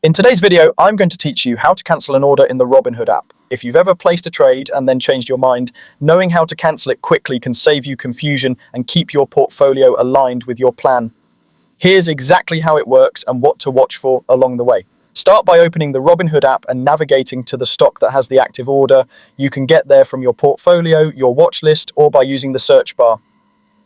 In today's video, I'm going to teach you how to cancel an order in the Robinhood app. If you've ever placed a trade and then changed your mind, knowing how to cancel it quickly can save you confusion and keep your portfolio aligned with your plan. Here's exactly how it works and what to watch for along the way. Start by opening the Robinhood app and navigating to the stock that has the active order. You can get there from your portfolio, your watch list, or by using the search bar.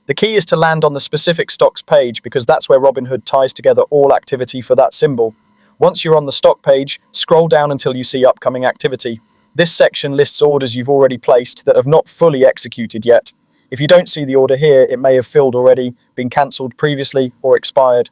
The key is to land on the specific stocks page because that's where Robinhood ties together all activity for that symbol. Once you're on the stock page, scroll down until you see upcoming activity. This section lists orders you've already placed that have not fully executed yet. If you don't see the order here, it may have filled already, been cancelled previously, or expired.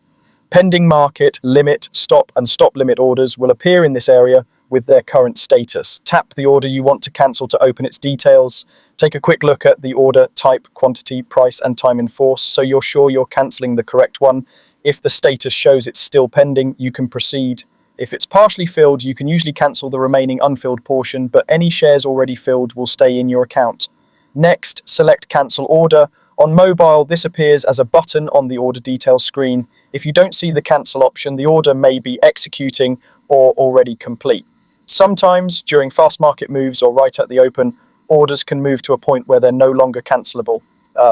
Pending market, limit, stop, and stop limit orders will appear in this area with their current status. Tap the order you want to cancel to open its details. Take a quick look at the order type, quantity, price, and time in force so you're sure you're cancelling the correct one. If the status shows it's still pending, you can proceed. If it's partially filled, you can usually cancel the remaining unfilled portion, but any shares already filled will stay in your account. Next, select Cancel Order. On mobile, this appears as a button on the order details screen. If you don't see the cancel option, the order may be executing or already complete. Sometimes, during fast market moves or right at the open, orders can move to a point where they're no longer cancelable.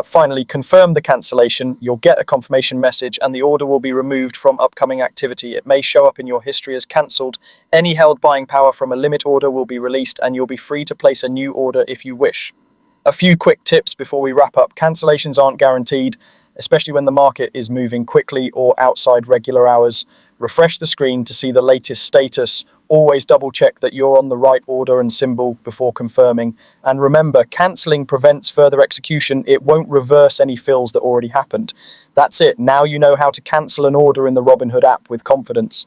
Finally, confirm the cancellation. You'll get a confirmation message and the order will be removed from upcoming activity. It may show up in your history as cancelled. Any held buying power from a limit order will be released and you'll be free to place a new order if you wish. A few quick tips before we wrap up. Cancellations aren't guaranteed, especially when the market is moving quickly or outside regular hours. Refresh the screen to see the latest status. Always double check that you're on the right order and symbol before confirming. And remember, cancelling prevents further execution. It won't reverse any fills that already happened. That's it. Now you know how to cancel an order in the Robinhood app with confidence.